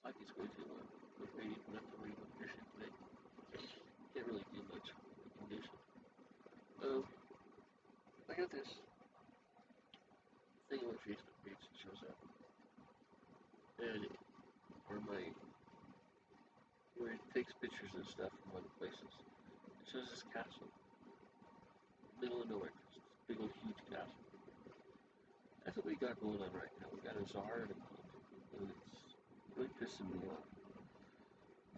like it's way too long. Look, maybe even have to worry about fishing today. Can't really do much with the condition. Um, I got this thing on my Facebook page that shows up, and or my where it takes pictures and stuff from other places. It shows this castle, middle of nowhere, big old huge castle. That's what we got going on right now. We got a czar and a queen, and it's really pissing me off.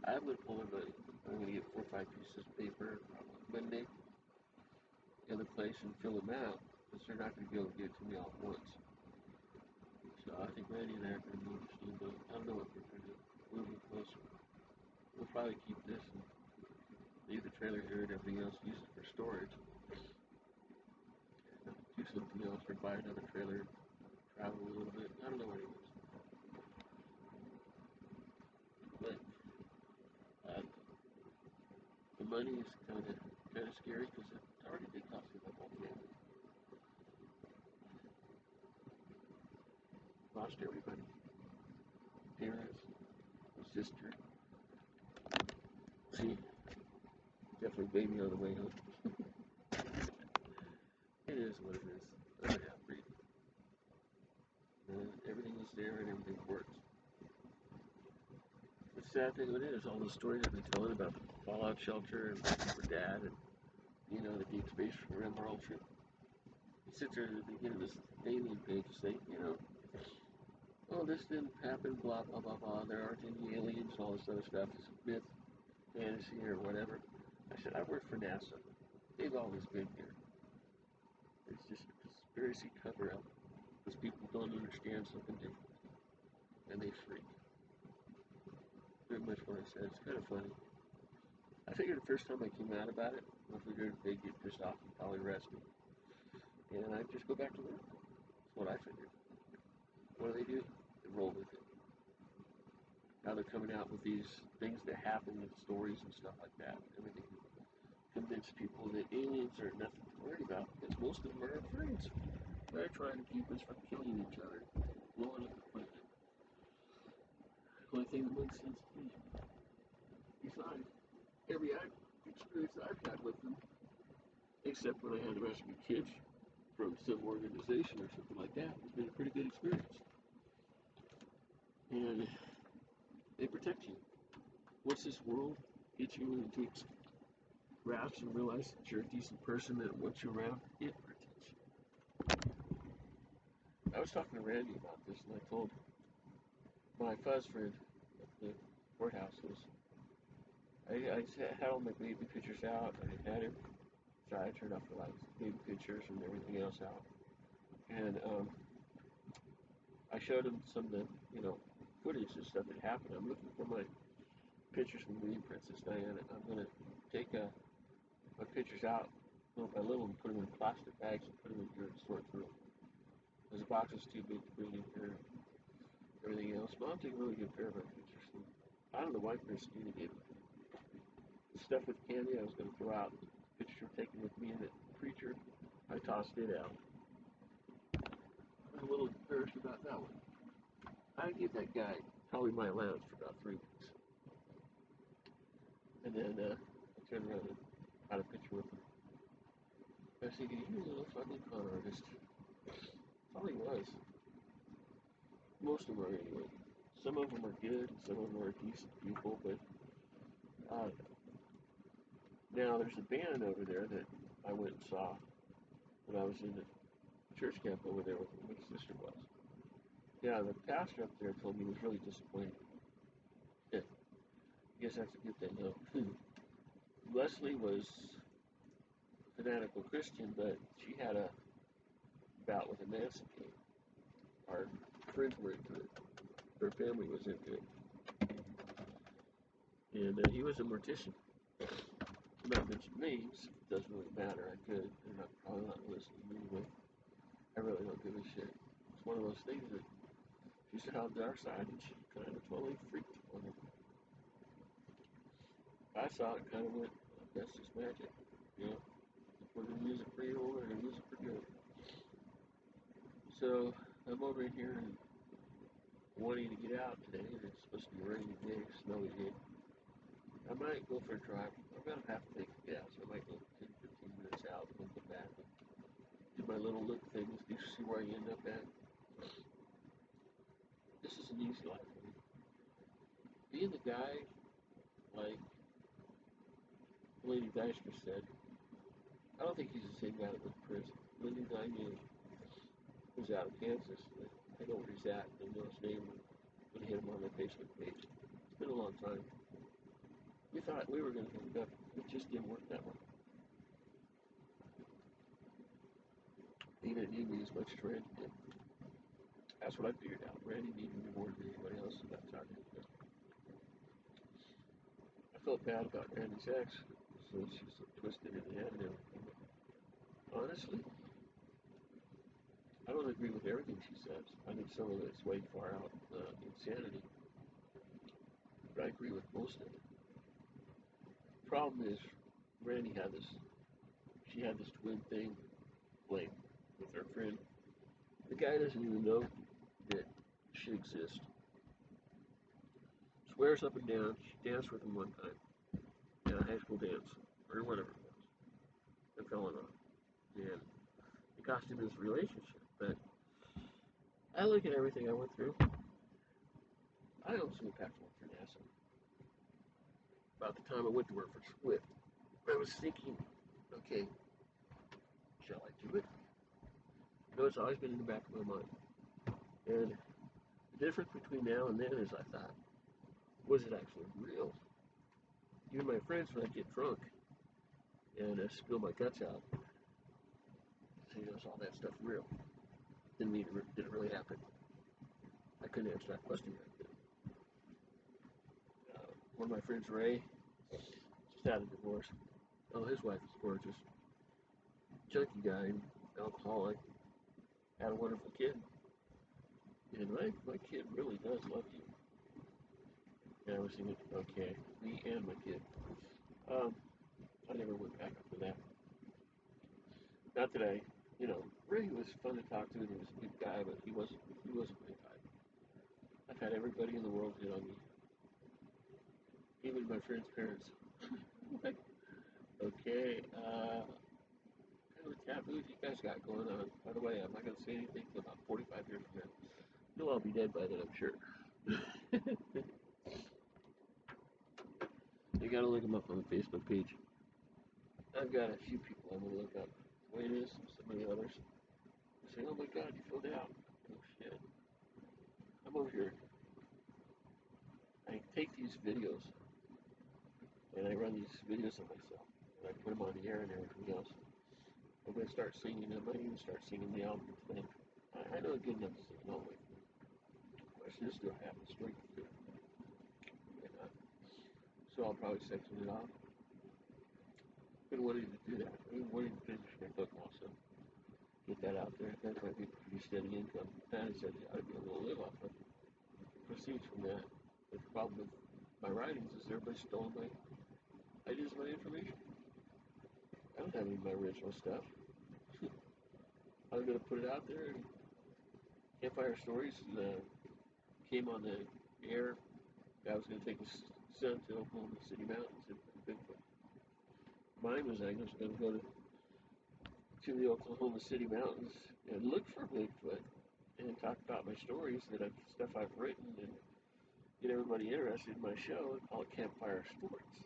I'm gonna pull my money. I'm gonna get 4 or 5 pieces of paper Monday in the place and fill them out, because they're not gonna be able to give it to me all at once. So I think Randy and I are gonna move soon, but I don't know what we're gonna do. Moving closer. We'll probably keep this and leave the trailer here and everything else, use it for storage. Do something else or buy another trailer, travel a little bit. I don't know what it is. But uh, the money is kind of scary because it already did cost me my whole family. Lost everybody. Parents, sister. See, definitely baby on the way home. It is what it is. I'm a half-breed. Everything was there and everything worked. The sad thing of it is, all the stories I've been telling about the fallout shelter and for dad and, the deep space for Emerald trip. You sit there at the beginning of this alien page and say, oh, this didn't happen, blah, blah, blah, blah. There aren't any aliens, all this other stuff. It's myth, fantasy, or whatever. I said, I work for NASA. They've always been here. It's just a conspiracy cover up because people don't understand something different. And they freak. Pretty much what I said. It's kind of funny. I figured the first time I came out about it, I figured they'd get pissed off and probably arrest me. And I'd just go back to work. That's what I figured. What do? They roll with it. Now they're coming out with these things that happen with stories and stuff like that. Everything convince people that aliens are nothing to worry about because most of them are our friends. They're trying to keep us from killing each other, blowing up the planet. The only thing that makes sense to me. Besides, every experience I've had with them, except when I had to rescue kids from some organization or something like that, has been a pretty good experience. And they protect you. Once this world gets you into its grasp and realize that you're a decent person that wants you around, it protects you. I was talking to Randy about this, and I told my fuzz friend at the courthouse was I had all my baby pictures out. I had him. So I turned off the lights, baby pictures, and everything else out. And I showed him some of the, footage and stuff that happened. I'm looking for my pictures from me, Princess Diana. I'm gonna take my pictures out little by little and put them in plastic bags and put them in here and sort through. Because the box is too big to bring in here. Everything else. Mom took a really good pair of our pictures. And I don't know why Christina gave me the stuff with candy. I was gonna throw out the picture taken with me and the preacher. I tossed it out. I'm a little embarrassed about that one. I gave that guy probably my allowance for about 3 weeks. And then I turned around and had a picture with him. I said, you're a little fucking con artist. That's all he was. Most of them are anyway. Some of them are good, some of them are decent people, but now there's a band over there that I went and saw when I was in the church camp over there with my sister was. Yeah, the pastor up there told me he was really disappointed. Yeah, I guess that's a good thing, though. Leslie was a fanatical Christian, but she had a bout with a Nancy King. Our friends were into it. Her family was into it. And he was a mortician. I'm not mention names. It doesn't really matter. I could. They're not probably not listening anyway. I really don't give a shit. It's one of those things that she said on our side, and she kind of totally freaked on it. I saw it, kind of went, that's just magic. You know, if we're gonna use it for evil, we're gonna use it for good. So I'm over here, and wanting to get out today, and it's supposed to be a rainy day, snowy day. I might go for a drive. I'm gonna have to take gas. I might go 10, 15 minutes out and then get back and do my little look things, see where I end up at. This is an easy life for me. Being the guy, like Lady Deister said, I don't think he's the same guy that went to prison. Lindy that I knew was out of Kansas. I know where he's at. I know his name. I'm going to hit him on my Facebook page. It's been a long time. We thought we were going to hook up. It just didn't work that way. He didn't need me as much as Randy did. That's what I figured out. Randy needed me more than anybody else at that time. I felt bad about Randy's ex, so she's so twisted in the head and everything. Honestly, I don't agree with everything she says. I think some of it's way far out insanity, but I agree with most of it. The problem is, Randy had this. She had this twin thing, like with her friend. The guy doesn't even know that she exists. Swears up and down she danced with him one time in a high school dance or whatever it was, and fell in love, and it cost him his relationship. But I look at everything I went through. I don't see a path to work for NASA. About the time I went to work for Swift, I was thinking, okay, shall I do it? You know, it's always been in the back of my mind. And the difference between now and then is I thought, was it actually real? Even my friends, when I get drunk and spill my guts out, say, is all that stuff real? Didn't mean it, did it really happen? I couldn't answer that question back then. One of my friends, Ray, just had a divorce. Oh, his wife is gorgeous. Junkie guy, alcoholic, had a wonderful kid. And my kid really does love you. And I was thinking, okay, me and my kid. I never went back after that. Not that Ray was fun to talk to and he was a good guy, but he wasn't my type. I've had everybody in the world hit on me. Even my friend's parents. Like, okay, kind of taboos you guys got going on. By the way, I'm not going to say anything until about 45 years from now. You'll all be dead by then, I'm sure. You gotta look them up on the Facebook page. I've got a few people I'm gonna look up. Wayne is, some of the others. Say, oh my god, you filled out. Oh shit. I'm over here. I take these videos and I run these videos of myself. And I put them on the air and everything else. I'm gonna start singing them. I even start singing the album today. I know good enough to sing all the way through. The question is, do I have the strength to do it? So I'll probably section it off. Been wanting to do that. I've been wanting to finish my book also. Get that out there. That might be a pretty steady income. Patty said I'd be able to live off of proceeds from that. But the problem with my writings is everybody's stolen my ideas, my information. I don't have any of my original stuff. I'm going to put it out there. And Campfire Stories came on the air. I was going to take his son to Oklahoma City Mountains and Bigfoot. Mine was I was going to go to the Oklahoma City Mountains and look for Bigfoot and talk about my stories stuff I've written and get everybody interested in my show and call it Campfire Stories.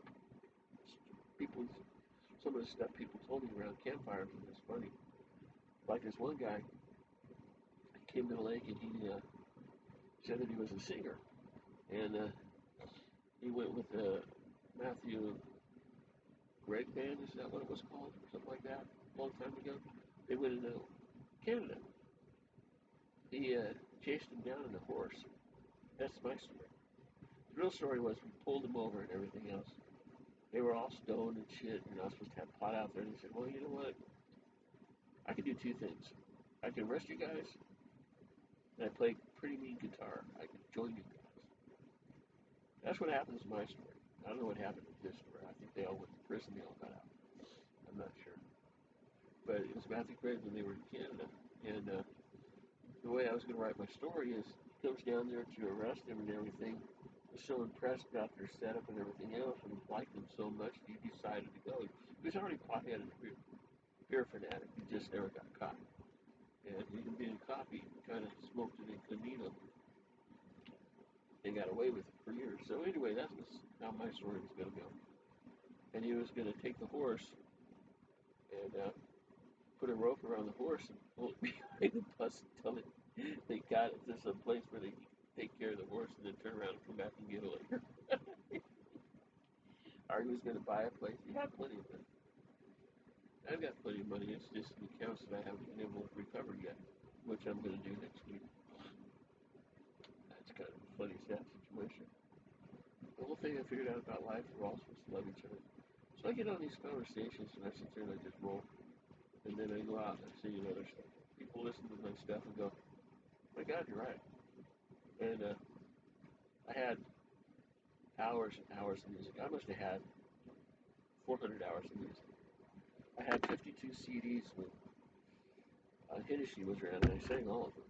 Some of the stuff people told me around campfires was funny. Like this one guy, he came to the lake and he said that he was a singer, and he went with Matthew Gregg Band, is that what it was called, or something like that, a long time ago. They went into Canada. He chased him down in a horse. That's my story. The real story was we pulled him over and everything else. They were all stoned and shit. You're not supposed to have pot out there. And he said, well, you know what? I can do two things. I can arrest you guys, and I play pretty mean guitar. I can join you guys. That's what happens in my story. I don't know what happened in his story. I think they all went to prison. They all got out. I'm not sure. But it was Matthew Gregg when they were in Canada. And the way I was going to write my story is he comes down there to arrest him and everything. Was so impressed about their setup and everything else, and liked them so much that he decided to go. He was already pothead and beer fanatic. He just never got caught. And even being a cop, he kind of smoked it incognito. They got away with it for years. So anyway, that was how my story was going to go. And he was going to take the horse and put a rope around the horse and pull it behind the bus until they got it to some place where they could take care of the horse and then turn around and come back and get it later. Or he was going to buy a place. He had plenty of money. I've got plenty of money. It's just the accounts that I haven't been able to recover yet, which I'm going to do next week. That's kind of a funny, sad situation. The whole thing I figured out about life, we're all supposed to love each other. So I get on these conversations and I sit there and I just roll. And then I go out and I see other stuff. People listen to my stuff and go, my God, you're right. And I had hours and hours of music. I must have had 400 hours of music. I had 52 CDs when Hennessy was around, and I sang all of them.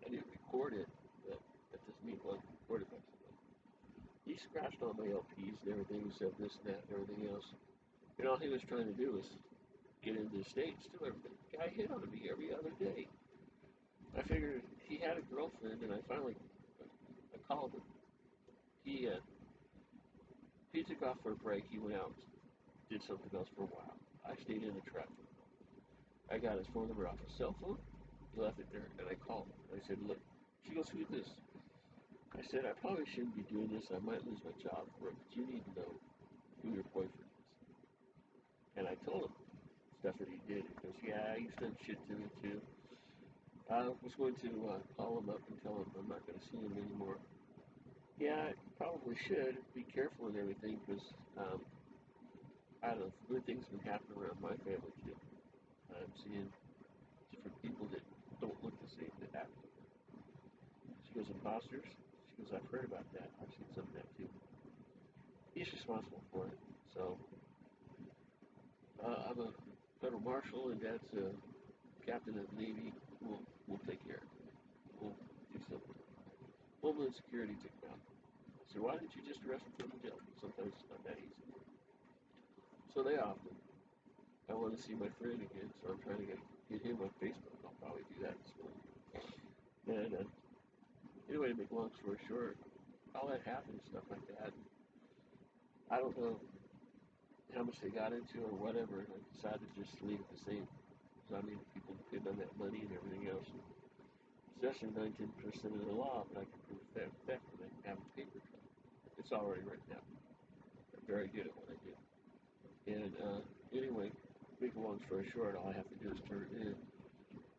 I didn't record it, but that doesn't mean it wasn't recorded by somebody. He scratched all my LPs and everything, said this and that and everything else. And all he was trying to do was get into the States, do everything. The guy hit on me every other day. I figured he had a girlfriend, and I finally called him. He took off for a break. He went out, did something else for a while. I stayed in the traffic. I got his phone number off his cell phone. He left it there, and I called him. I said, look, she goes, who's this? I said, I probably shouldn't be doing this. I might lose my job for it, but you need to know who your boyfriend is. And I told him stuff that he did. He goes, yeah, he's done shit to me too. I was going to call him up and tell him I'm not going to see him anymore. Yeah, you probably should. Be careful and everything, because I don't know, weird things have been happening around my family too. I'm seeing different people that don't look the same that act. She goes, imposters? She goes, I've heard about that. I've seen some of that too. He's responsible for it. So, I'm a federal marshal, and Dad's a captain of the Navy. We'll take care of it. We'll do something. Homeland Security took him out. So why didn't you just arrest him from the jail? Sometimes it's not that easy. So they off him. I want to see my friend again, so I'm trying to get him on Facebook. I'll probably do that this morning. And anyway, to make a long story short, all that happened, stuff like that. I don't know how much they got into or whatever, and I decided to just leave it the same. So I mean, people depend on that money and everything else. And possession 19% of the law, but I can prove theft when I have a paper trail. It's already written out. I'm very good at what I do. And anyway, make a long story short, all I have to do is turn it in.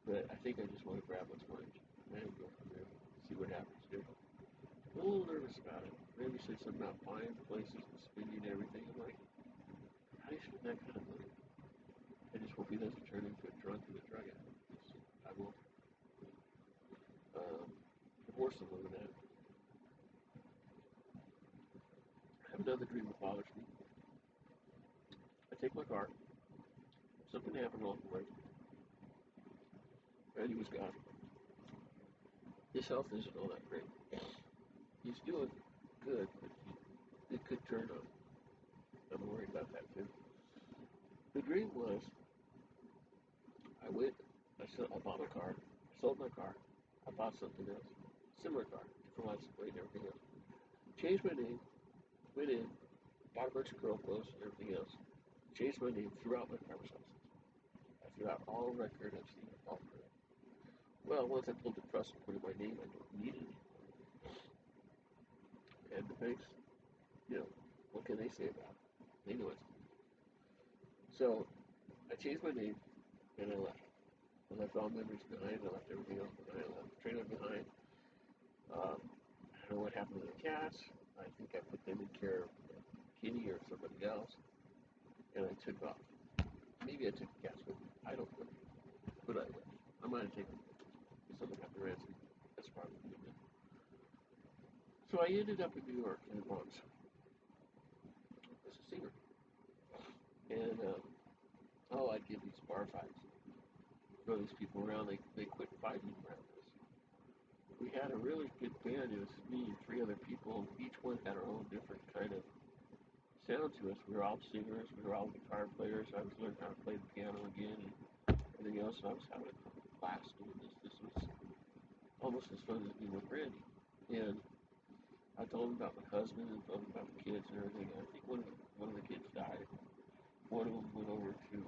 But I think I just want to grab what's mine and go from there, see what happens there. I'm a little nervous about it. Maybe say something about buying places and spending everything. I'm like, how do you spend that kind of money? I just hope he doesn't turn into a drunk and a drug addict. I will divorce him over that. I have another dream that bothers me. I take my car. Something happened along the way. And he was gone. His health isn't all that great. He's doing good, but it could turn on. I'm worried about that too. The dream was I bought my car, sold my car, I bought something else, similar car, different license plate and everything else. Changed my name, went in, bought a bunch of girl clothes and everything else. Changed my name, threw out my driver's license. I threw out all record of Stephen Palmer. Well, once I pulled the trust and put in my name, I don't need it anymore. And the banks, what can they say about it? They know it's me. So I changed my name and I left. I left all memories behind. I left everything else behind. I left the trailer behind. I don't know what happened to the cats. I think I put them in care of Kitty or somebody else, and I took off. Maybe I took the cats with me. I don't know. But I left. I might have taken them. Someone got the ransom. That's probably good. So I ended up in New York, in the Bronx, as a singer. And I'd give these bar fights. throw these people around. They quit fighting around us. We had a really good band. It was me and three other people. Each one had our own different kind of sound to us. We were all singers. We were all guitar players. I was learning how to play the piano again and everything else. So I was having a blast doing this. This was almost as fun as being with Randy. And I told him about my husband and told him about the kids and everything. And I think one of the kids died. One of them went over to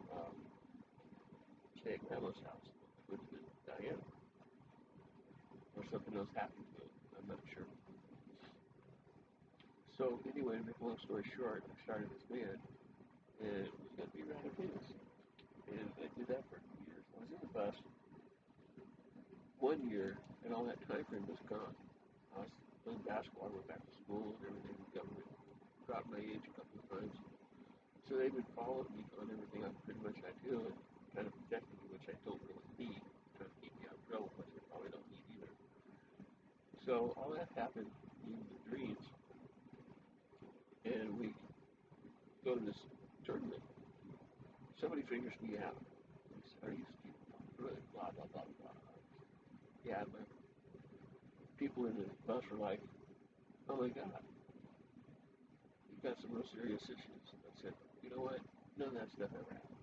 stay at grandma's house with Diana, or something else happened to it. I'm not sure. So anyway, to make a long story short, I started this band, and it was going to be rather famous. And I did that for 2 years. I was in the bus 1 year, and all that time frame was gone. I was playing basketball, I went back to school and everything. The government dropped my age a couple of times. So they would follow me on everything pretty much I do and kind of protect me, which I don't really need, trying to keep me out of trouble, which I probably don't need either. So all that happened in the dreams, and we go to this tournament. Somebody figures me out. They said, "Are you Steve Good?" Blah blah blah blah. Yeah, but people in the bus were like, "Oh my God, you've got some real serious issues." And I said, "You know what? None of that stuff ever happened.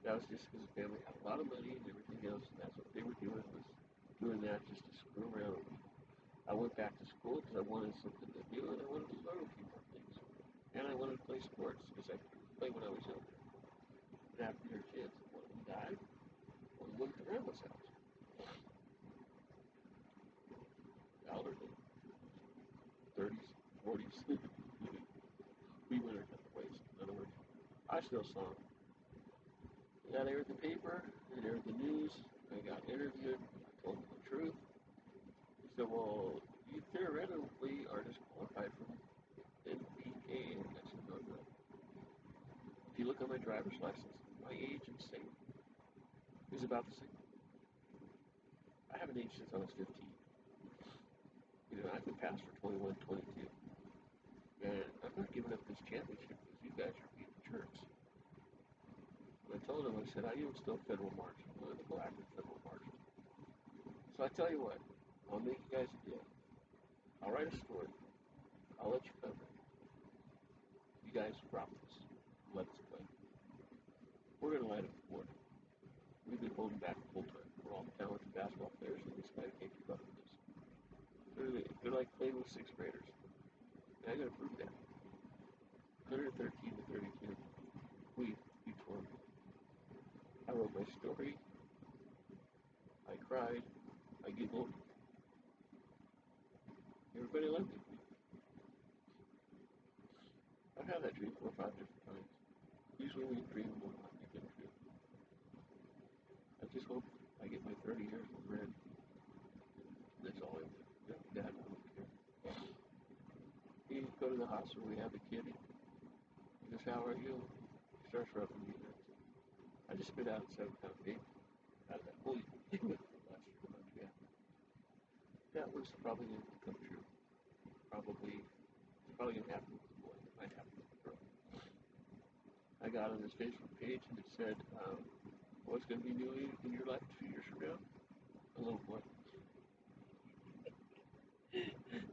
That was just because the family had a lot of money and everything else, and that's what they were doing was doing that just to screw around with me. I went back to school because I wanted something to do and I wanted to learn a few more things. And I wanted to play sports because I could play when I was younger. And after your kids, one of them died, one went to grandma's house. Elderly, 30s, 40s. We went our different ways. In other words, I still saw him. Got aired the paper, it aired the news, I got interviewed, I told them the truth. He said, "Well, you theoretically are disqualified from NPK." And I said, "No, no. If you look at my driver's license, my age and same is about the same. I haven't aged since I was 15. You know, I've been passed for 21, 22. And I'm not giving up this championship because you guys are being jerks." And I told him, I said, "I am still federal marshal. I'm going to go after federal marshal. So I tell you what, I'll make you guys a deal. I'll write a story. I'll let you cover it. You guys drop this. Let us play. We're going to light up the board. We've been holding back the whole time. We're all talented basketball players, and this guy can't keep up with this. They're like playing with sixth graders. And I got to prove that. 113 to 32. We tore them. I wrote my story. I cried. I giggled. Everybody loved it. I've had that dream 4 or 5 different times. Usually when you dream, it will not be true. I just hope I get my 30 years with Red. That's all I do. Dad won't be here. He go to the hospital, we have the kid. He goes, "How are you?" He starts rubbing me. I just spit out 7 pound baby out of that holy thing with last year. Yeah. That was probably going to come true. It's probably going to happen with the boy. It might happen with the girl. I got on his Facebook page and it said, "What's going to be new in your life 2 years from now?" A little boy.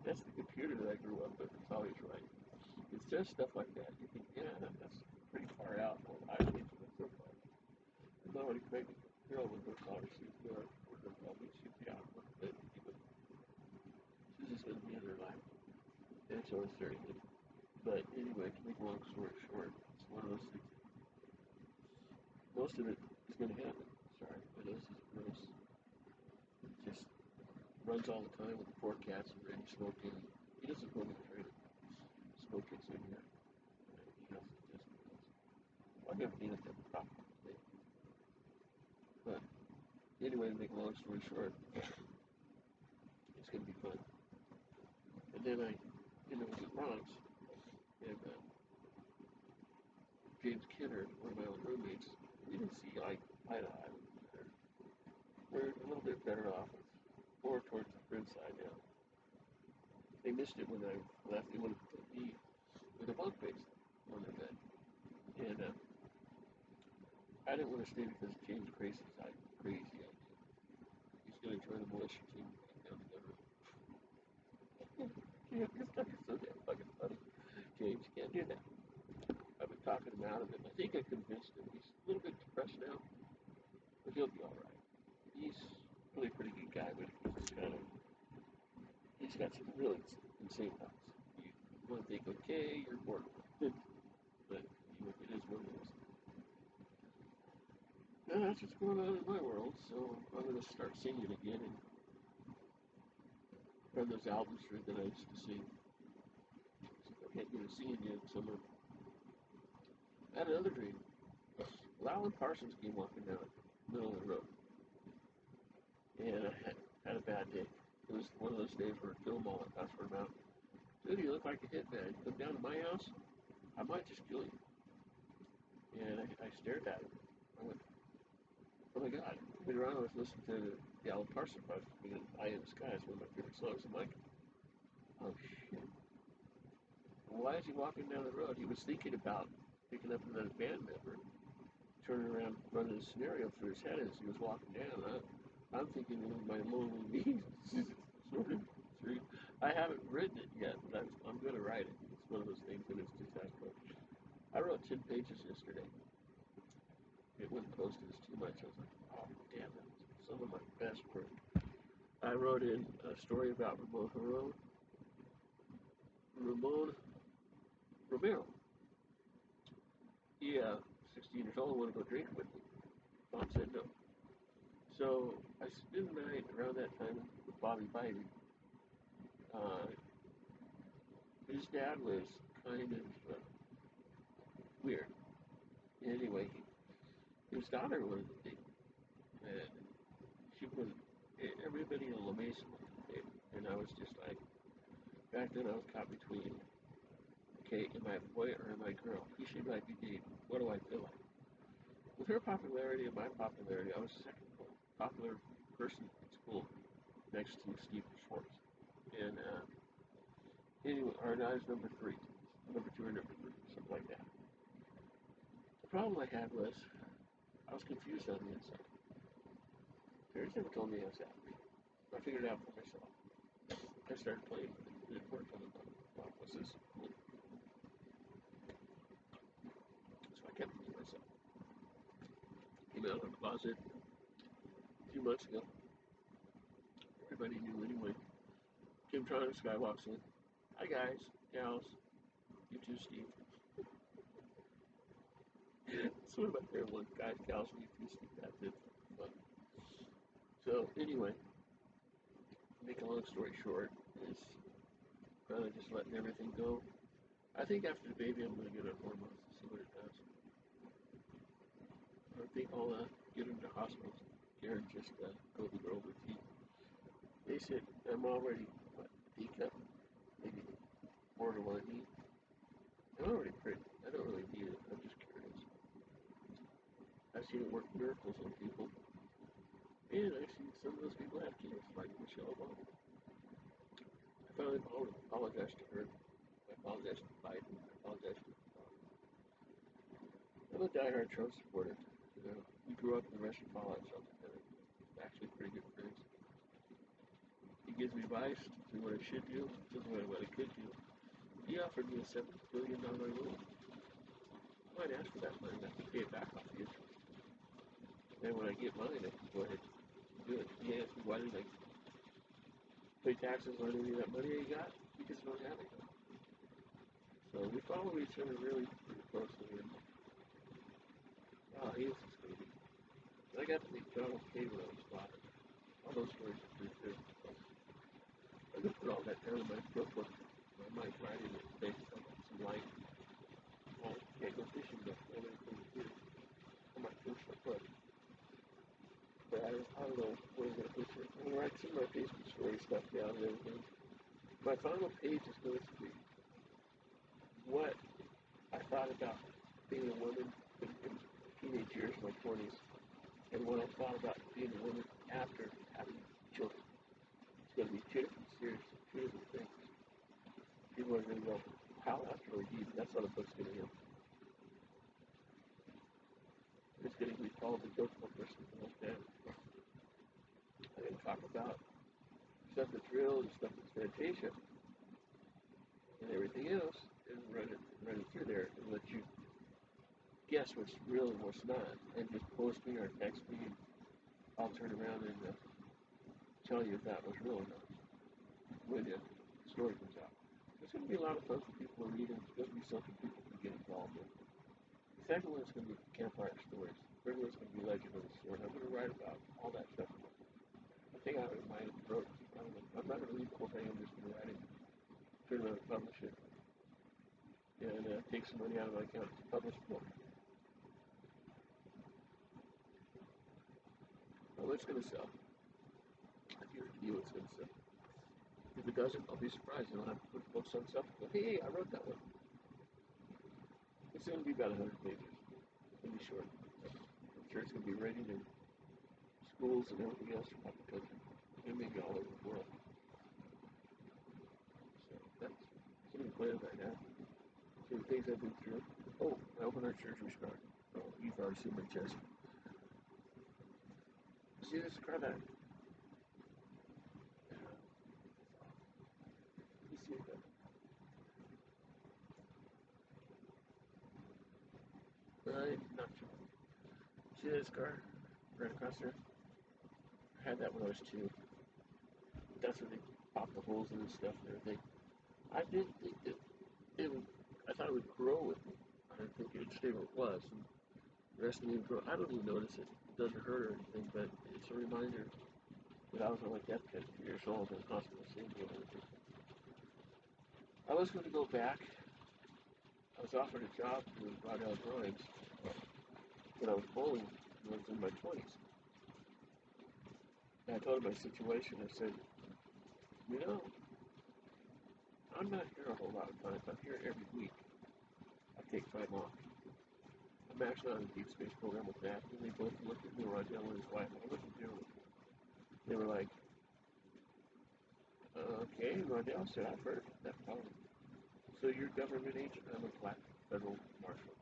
That's the computer that I grew up with. It's always right. It says stuff like that. You think, yeah, that's pretty far out. Well, I think it's so far. I'm already pregnant. Girl with her daughter, she's good. We're going to tell me she's the out one. But she's just going to be in her life. And so it's very good. But anyway, to make a long story short, it's one of those things. Most of it is going to happen. Sorry, my nose is gross. It just runs all the time with the poor cats and Randy smoking. He doesn't go to the trailer. Smoke gets in here. He has to just. I've never been at that problem today. But anyway, to make a long story short, it's going to be fun. And then I was at Ron's, and James Kinner, one of my old roommates, we didn't see eye to eye with each other. We're a little bit better off, more towards the friend side now. They missed it when I left. They wanted to put me with a bunk base on their bed. And I didn't want to stay because James Grayson's crazy. He's going to join the militia team down the river. Yeah, this stuff is so damn fucking funny. James, you can't do that. I've been talking him out of it. I think I convinced him. He's a little bit depressed now, but he'll be all right. He's really a pretty good guy, but he's got some really insane thoughts. You want to think, okay, you're bored, but it is what it is. And that's what's going on in my world. So I'm going to start singing again and run those albums that I used to sing. So if I can't get to sing again, summer. I had another dream. Alan Parsons came walking down the middle of the road, and I had a bad day. It was one of those days where Bill Mullen, that's where I'm out. Dude, you look like a hitman. Come down to my house, I might just kill you. And I stared at him. I went, oh my God. Later on, I was listening to the Alan Parsons project, Eye in the Sky. It's one of my favorite songs. I'm like, oh shit. Why is he walking down the road? He was thinking about picking up another band member, turning around, running a scenario through his head as he was walking down. I'm thinking of my lonely me sort of through. I haven't written it yet, but I'm going to write it. It's one of those things that it's just as much. I wrote 10 pages yesterday. It wasn't posted as too much. I was like, oh, damn it. Some of my best work. I wrote in a story about Ramon Romero. He, 16 years old, wanted to go drink with me. Mom said no. So I spent the night around that time with Bobby Biden. Uh, his dad was kind of weird. Anyway, his daughter wanted to date, and she was everybody in La Mesa wanted to date, and I was just like, back then I was caught between, okay, am I a boy or am I a girl? Who should I be dating? What do I feel like? With her popularity and my popularity, I was the second most popular person at school, next to Steve Schwartz, and anyway, or no, I was number two or number three, something like that. The problem I had was I was confused on the inside. Parents never told me I was happy. I figured it out for myself. I started playing the important on what was this? So I kept it to myself. Came out of the closet a few months ago. Everybody knew anyway. Kim Tronic guy walks in. Hi guys, gals, you too, Steve. It's one of my favorite ones. Guys, gals, you too, Steve. That's it. Fun. So anyway, make a long story short, is kind of just letting everything go. I think after the baby, I'm going to get a hormones to see what it does. I think I'll get into hospitals. Karen just go to the girl with tea. They said I'm already D cup, maybe borderline E. I'm already pretty. I don't really need it. I'm just curious. I've seen it work miracles on people, and I've seen some of those people have kids, like Michelle Obama. I finally apologized to her. I apologized to Biden. I apologized to I'm a diehard Trump supporter. You know, we grew up in the Russian fallout shelter together. Actually, pretty good friends. He gives me advice to what I should do, tells me what I could do. He offered me a $7 billion loan. I might ask for that money. I can pay it back off the interest. And when I get mine, I can go ahead and do it. He asked me why didn't I pay taxes on any of that money I got? Because I don't have it. So we follow each other really pretty closely. And, he is just going to be. And I got to meet Donald Cable on the spot. All those stories are pretty good. So I just put all that down in my notebook. I might write it today so I got some light. Well, can't go fishing, but I have anything to do. I might fish my foot. But I don't know what I'm going to fish with. I'm going to write some of my Facebook story stuff down and everything. My final page is going to be what I thought about being a woman in teenage years, my 20s, and what I thought about being a woman after having children. It's going to be two different series, two different things. People are going to go, how that's really deep. That's what a book's going to be. It's getting to be called the joke book or something like that. I didn't talk about stuff that's real and stuff that's fantasia and everything else, and run it through there and let you guess what's real and what's not, and just post me or text me, and I'll turn around and tell you if that was real or not when the story comes out. It's going to be a lot of fun for people to read, and it's going to be something people can get involved in. The second one is going to be campfire stories. The third one is going to be legend of the sword. I'm going to write about all that stuff. I think I might have wrote. I'm not going to read the whole thing. I'm just going to write it, turn it around, and publish it, and take some money out of my account to publish the book. Well, it's going to sell. I guarantee you it's going to sell. If it doesn't, I'll be surprised. I'll have to put books on stuff. Go, hey, I wrote that one. It's going to be about 100 pages. It's going to be short. I'm sure it's going to be ready to schools and everything else throughout the country, and maybe all over the world. So that's some of the plans I have. Some of the things I've been through. Oh, my open heart surgery scar. Oh, you've already seen my chest. See this scar there? You see it there? Right, not sure. See that scar right across there? I had that when I was 2. That's where they popped the holes in and stuff and everything. I didn't think that it would. I thought it would grow with me. I didn't think it'd stay where it was. And the rest of me would grow. I don't even notice it. It doesn't hurt or anything, but it's a reminder that I was on my deathbed at 2 years old in hospital seeing me and everything. I was going to go back. I was offered a job with Rodell Drawings when I was bowling when I was in my 20s. And I told him my situation. I said, you know, I'm not here a whole lot of times. I'm here every week. I take time off. I'm actually on a deep space program with that. And they both looked at me, Rodell and his wife, and I looked at them. They were like, okay, Rodell said, I've heard that problem. So you're a government agent? I'm a black federal marshal.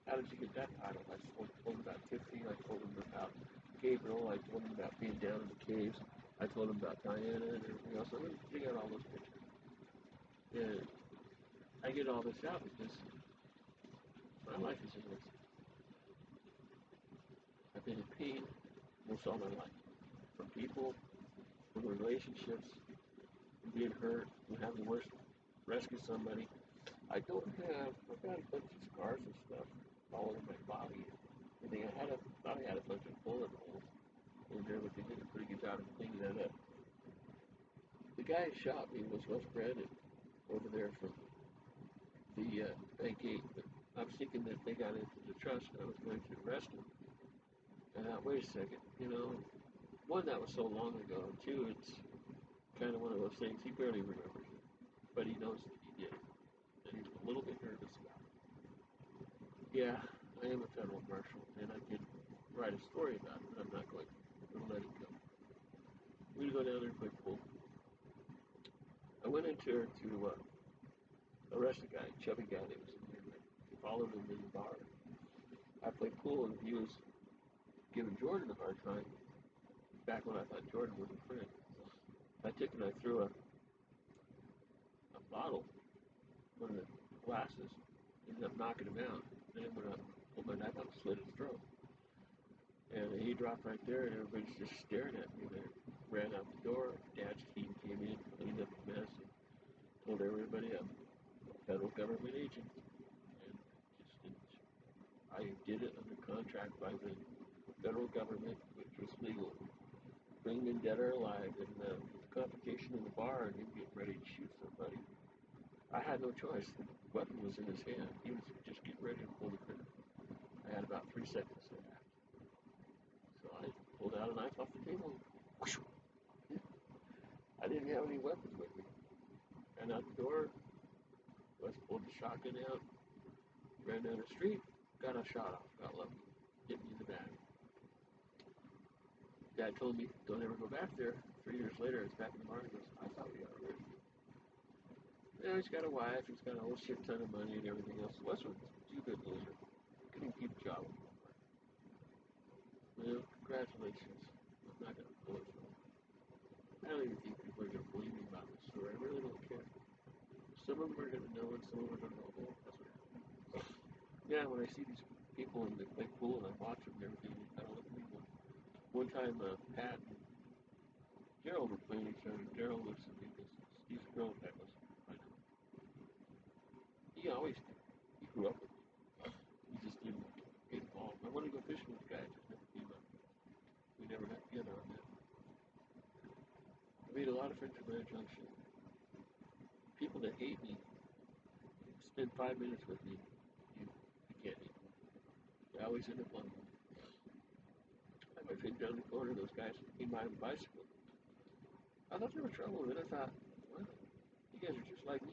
How did you get that title? I told them about Tiffany. I told them about Gabriel. I told them about being down in the caves. I told them about Diana and everything else. I'm going to dig out all those pictures. And I get all this out because my life is in this. I've been in pain most all my life. From people, from relationships, from being hurt, from having to rescue somebody. I've got a bunch of scars and stuff all over my body. I think thought I had a bunch of bullet holes in there, but they did a pretty good job of cleaning that up. The guy who shot me was Wes Brandon over there from the bank 8. But I was thinking that they got into the trust and I was going to arrest him. And I thought, wait a second, one, that was so long ago, and two, it's kind of one of those things he barely remembers it, but he knows that he did it, and he's a little bit nervous about it. Yeah, I am a federal marshal, and I could write a story about it, but I'm not going to. I'm going to let it go. We're going to go down there and play pool. I went into there to arrest a guy, a chubby guy that was in there. I followed him in the bar. I played pool, and he was giving Jordan a hard time back when I thought Jordan was a friend. I took and I threw a bottle, one of the glasses, ended up knocking him out. Then I went up, pulled my knife out and slit his throat. And he dropped right there, and everybody's just staring at me there. Ran out the door. Dad's team came in, cleaned up the mess, and told everybody I'm a federal government agent. And just didn't. I did it under contract by the federal government, which was legal. Bring them dead or alive, and the confrontation in the bar, and him getting ready to shoot somebody. I had no choice. The weapon was in his hand. He was just getting ready to pull the trigger. I had about 3 seconds to act. So I pulled out a knife off the table. I didn't have any weapons with me. Ran out the door. Wes pulled the shotgun out. Ran down the street. Got a shot off. Got lucky. Hit me in the back. Dad told me, don't ever go back there. 3 years later, it's back in the bar. He goes, I thought we got rid of you. Yeah, he's got a wife. He's got a whole shit ton of money and everything else. Wes was too good loser. Couldn't even keep a job. congratulations. I'm not going to blow it for them. I don't even think people are going to believe me about this story. I really don't care. Some of them are going to know and some of them are going to know, oh, that's what happened. Yeah, when I see these people and they play pool and I watch them and everything, they kind of look at me. One time, Pat and Daryl were playing each other. Daryl looks at me and goes, he's a girl, Pat goes, I know. He always did. He grew up with me. He just didn't get involved. I wanted to go fishing with the guy, just never came up. We never got together on that. I made a lot of friends at Grand Junction. People that hate me spend 5 minutes with me. You can't hate me. I always end up on my friend down the corner, those guys came by on a bicycle. I thought they were trouble, and then I thought, well, you guys are just like me.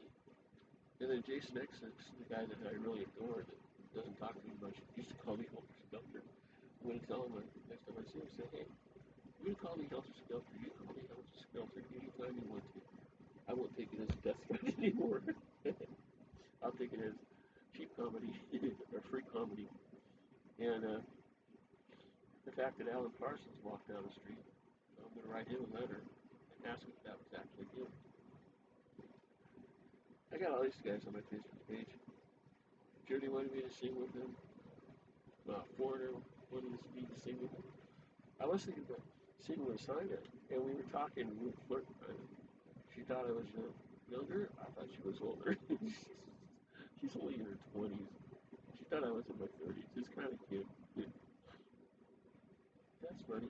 And then Jason X, the guy that I really adore, that doesn't talk to me much, used to call me Helter Skelter. I'm going to tell him next time I see him, say, hey, you're going to call me Helter Skelter. You call me Helter Skelter anytime you want to. I won't take it as a death threat anymore. I'll take it as cheap comedy or free comedy. And the fact that Alan Parsons walked down the street, I'm going to write him a letter and ask if that was actually him. I got all these guys on my Facebook page. Jody wanted me to sing with him. Foreigner wanted me to sing with him. I was thinking about singing with Simon, and we were talking, we were flirting. She thought I was younger. I thought she was older. She's only in her 20s. She thought I was in my 30s. It's kind of cute. That's funny.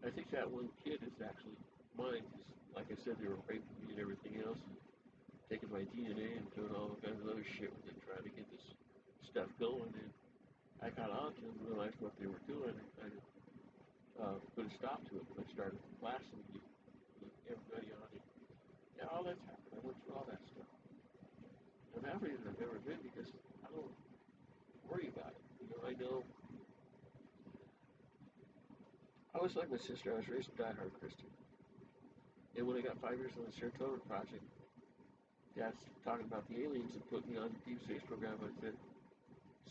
I think that one kid is actually mine. Like I said, they were raping me and everything else, and taking my DNA and doing all kinds of other shit with it, trying to get this stuff going. And I got on to them and realized what they were doing, and kind of put a stop to it. And I started blasting everybody on it. Yeah, all that's happened. I went through all that stuff. I'm happier than I've ever been because I don't worry about it. I know. I was like my sister. I was raised a diehard Christian. And when I got 5 years on the Saratoga Project, Dad's talking about the aliens and put me on the deep space program. I said,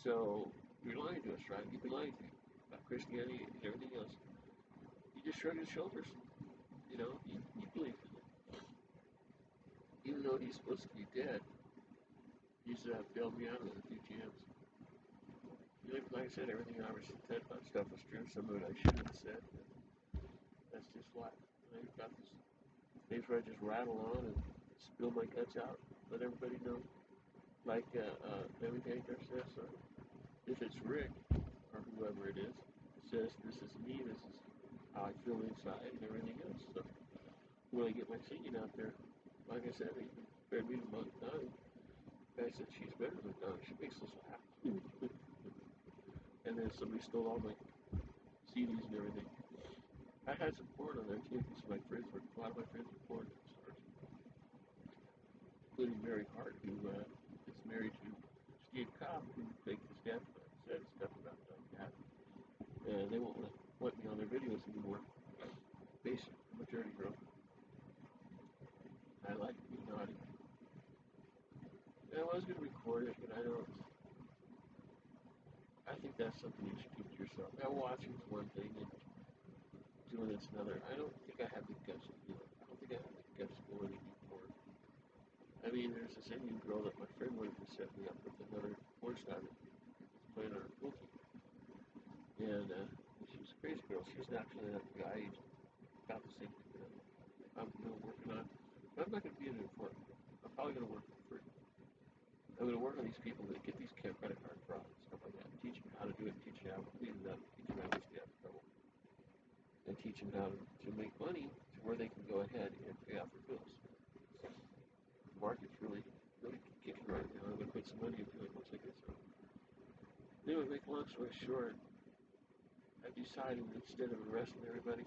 so you're lying to us, right? You've been lying to me about Christianity and everything else. He just shrugged his shoulders. He believed in it. Even though he's supposed to be dead, he's bailed me out of a few jams. Like I said, everything I ever said about stuff was true. Some of it I shouldn't have said. That's just life. I've got this days where I just rattle on and spill my guts out, let everybody know. Like Baby Baker says, or if it's Rick, or whoever it is, says, this is me, this is how I feel inside, and everything else. So when I get my singing out there, like I said, he compared me to Monk Donna. The guy said she's better than Donna. She makes us laugh. And then somebody stole all my CDs and everything. I had some porn on there too, because a lot of my friends were porn stars, including Mary Hart, who is married to Steve Cobb, who faked his death, said stuff about that. They won't let me on their videos anymore. Basically, I'm a dirty girl. I like to be naughty. And I was going to record it, but I think that's something you should keep to yourself. Now, watching is one thing, and doing it's another. I don't think I have the guts to do it. I don't think I have the guts to go any porn. I mean, there's this Indian girl that my friend wanted to set me up with, another porn star that was playing on her pool team. And she was a crazy girl. She was actually that guy, about the same thing that I'm working on. But I'm not going to be in it for it. I'm probably going to work for free. I'm going to work on these people that get these credit card fraud and stuff like that. Teach them how to do it, teach them how to clean it up, teach them how to stay out of trouble. And teach them how to make money to where they can go ahead and pay off their bills. The market's really kicking right now. I'm going to put some money into it once I get some. Anyway, make a long story short, I've decided instead of arresting everybody,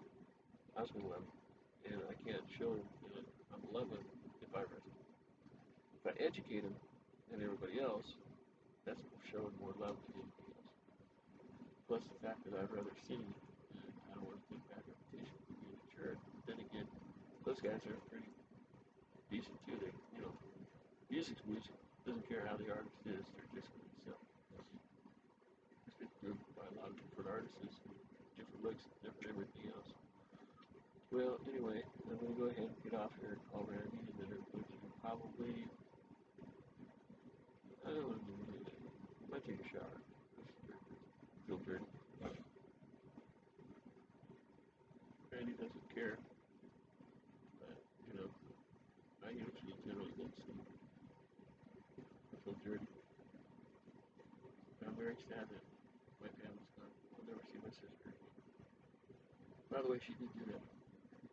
I was going to love them. And I can't show them that I'm 11 if I arrest them. If I educate them and everybody else, that's showing more love to anybody else. Plus the fact that I'd rather sing, and I don't want to take bad reputation for being a jerk. But then again, those guys are pretty decent too. Music's music. Doesn't care how the artist is, they're just going to sell. It's been proven by a lot of different artists. different looks, different everything else. Well, anyway, I'm gonna go ahead and get off here and call Randy, and then I'm going to probably, I don't know, I might take a shower. I feel dirty. Randy doesn't care, but, I usually generally don't sleep. I feel dirty. But I'm very sad that my family's gone. I'll never see my sister again. By the way, she did do that.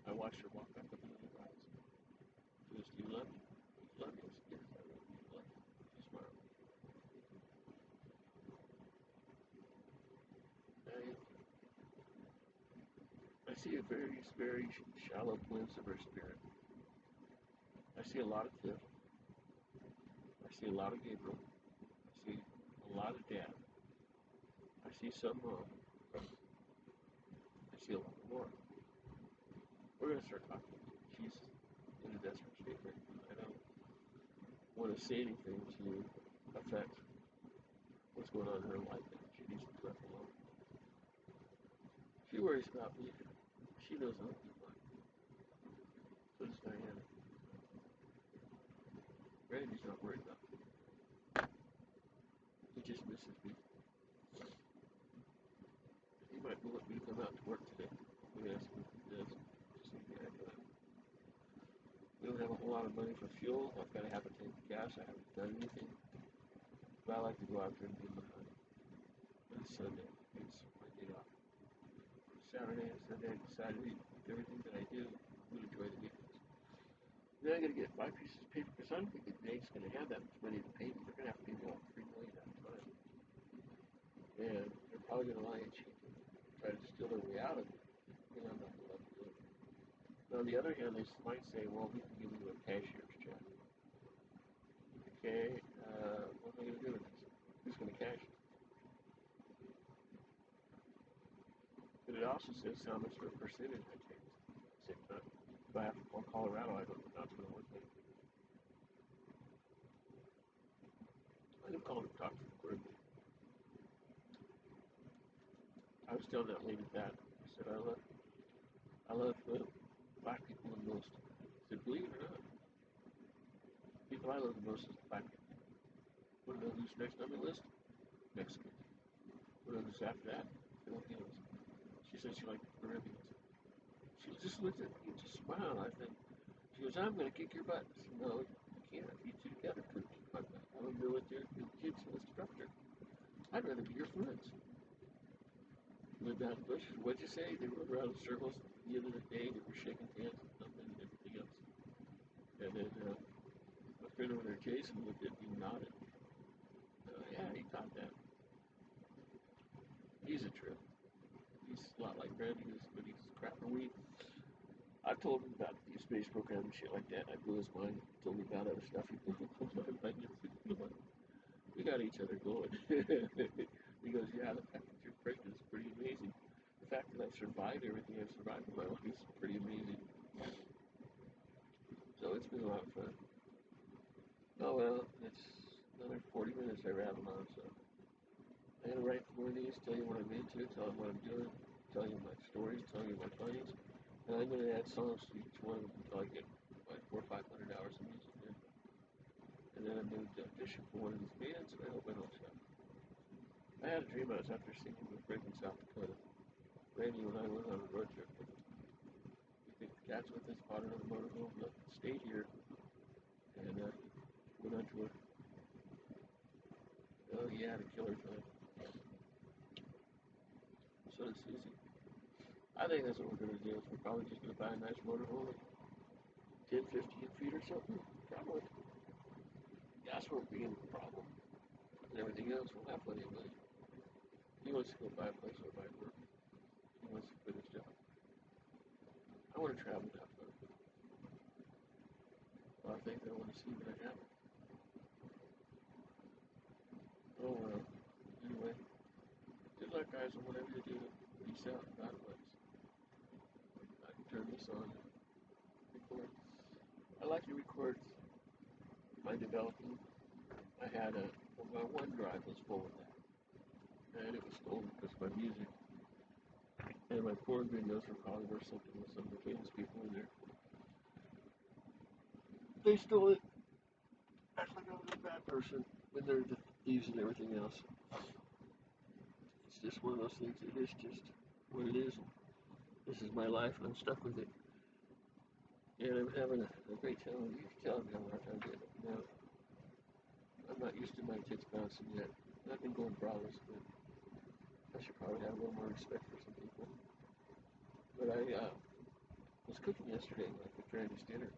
I watched her walk back up into the house. She goes, "Do you love me?" "You love me?" I said, "Yes, I love you." "You love me?" She smiled. I see a very, very shallow glimpse of her spirit. I see a lot of Cliff. I see a lot of Gabriel. I see a lot of Dad. I see some Mom. I see a lot more. We're going to start talking. She's in a desperate state right now. I don't want to say anything to affect what's going on in her life. She needs to be left alone. She worries about me. She knows I'm fine. So does Diana. Randy's not worried about me. He just misses me. He might want me to come out to work today. I'm going to ask him if he does. Just so he can act on it. We don't have a whole lot of money for fuel. I've got to have a tank of gas. I haven't done anything. But I like to go out there and do my hunting. But it's Sunday. It's my day off. Saturday and Sunday I decided with everything that I do, I'm going to enjoy the weekends. Then I'm going to get 5 pieces of paper because I don't think the bank's going to have that much money to pay me. They're going to have to pay me all $3 million at a time. And they're probably going to lie and cheat and try to steal their way out of it. And I'm not going to let them do it. But on the other hand, they might say, well, we can give you a cashier's check. Okay, what am I going to do with this? Who's going to cash it? But it also says how much of a percentage I take at the same time. If I have to call Colorado, I don't know how it's going to work. I can call them and talk to the Caribbean. I was telling that lady that. I said, I love black people the most. I said, believe it or not, people I love the most is black people. Want to know who's next on the list? Mexicans. Want to know who's after that? Filipinos. She said she liked the Caribbeans. She just looked at me and just smiled. I said, she goes, I'm going to kick your butt. I said, no, you can't. You two together couldn't kick my butt. I'm a military kids instructor. I'd rather be your friends. Went down the bush. What'd you say? They were around in circles. At the end of the day, they were shaking hands and nothing and everything else. And then my friend over there, Jason, looked at me and nodded. Yeah, he caught that. He's a trip. He's a lot like Randy is, but he's crap and weed. I told him about the space program and shit like that. I blew his mind. He told me about other stuff. He blew my mind. We got each other going. He goes, yeah, the fact that you're pregnant is pretty amazing. The fact that I've survived everything I've survived in my life is pretty amazing. So it's been a lot of fun. Oh well, it's another 40 minutes I rattled on, so I'm gonna write more of these, tell you what I'm into, tell you what I'm doing, tell you my stories, tell you my findings, and I'm gonna add songs to each one of them until I get like 400 or 500 hours of music in. And then I'm going to audition for one of these bands, and I hope I don't suck. I had a dream I was out there singing with Rick in South Dakota. Randy and I went on a road trip with him. We picked the cats with us, bought another motorhome, stayed here, and went on tour. Oh yeah, the killer time. So it's easy. I think that's what we're going to do. We're probably just going to buy a nice motorhome, like 10, 15 feet or something. Probably. Gas won't be any problem. And everything else, we'll have plenty of money. He wants to go buy a place or buy work. He wants to quit his job. I want to travel and have fun. A lot of things I want to see, but I haven't. Oh well. Anyway, good luck, guys, on whatever you do. Peace out. God bless. I can turn this on and record. I like to record my developing. I had my OneDrive was full of that, and it was stolen because my music And my poor good nose for probably were something with some of the famous people in there. They stole it. Act like I was a bad person when they're the thieves and everything else. It's just one of those things. It is just what it is. This is my life, and I'm stuck with it. And I'm having a great time. You can tell I'm having a hard time getting it. Now, I'm not used to my tits bouncing yet. I've been going braless, but I should probably have a little more respect for some people. But I was cooking yesterday, like with Randy's dinner,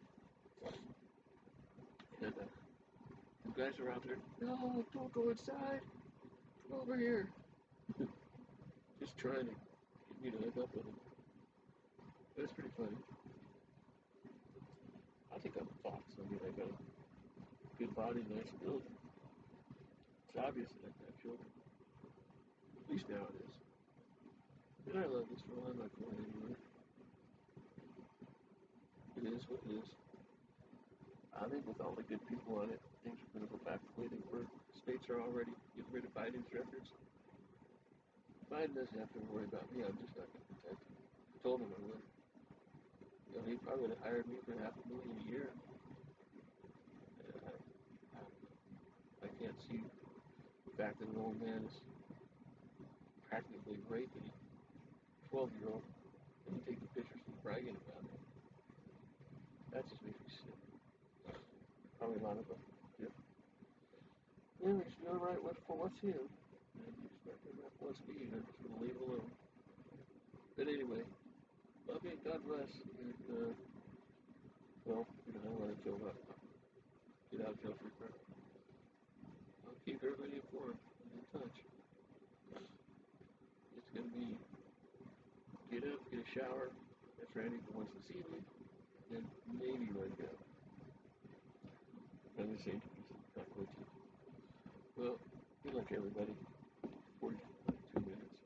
and the guys are out there. No, don't go inside. Come over here. Just trying to get me to hook up with them. But it's pretty funny. I think I'm a fox. I mean, I got a good body, nice build. It's obvious that I can have children. At least now it is. And I love this role. I'm not going anywhere. It is what it is. I think with all the good people on it, things are going to go back the way they were. States are already getting rid of Biden's records. Biden doesn't have to worry about me. I'm just not going to protect him. I told him I would. You know, he probably would have hired me for $500,000 a year. I can't see the fact that an old man is practically raping a 12-year-old and he taking pictures and bragging about it. That just makes me sick. Probably a lot of them. Yeah. Yeah, we should do it right for what's him. And you expect him not what's me, and I'm just going to leave it alone. But anyway, love you, God bless. And, well, you know what I feel about get out of jail free card. I'll keep everybody informed and in touch. It's going to be get up, get a shower, if Randy wants to see me, then maybe run down. I'm just saying, not going to. Well, good luck, everybody. 42 minutes.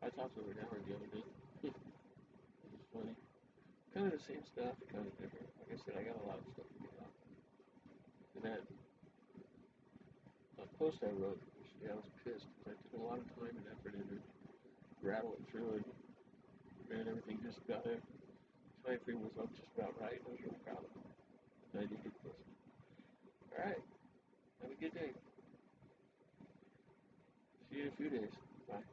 I talked over an hour the other day. It was funny. Kind of the same stuff, kind of different. Like I said, I got a lot of stuff to get out. And that post I wrote, I was pissed because I took a lot of time and effort into rattle it through it. And everything just got there. Time frame was up just about right. I was really proud of it. And I did get pissed. All right. Have a good day. See you in a few days. Bye.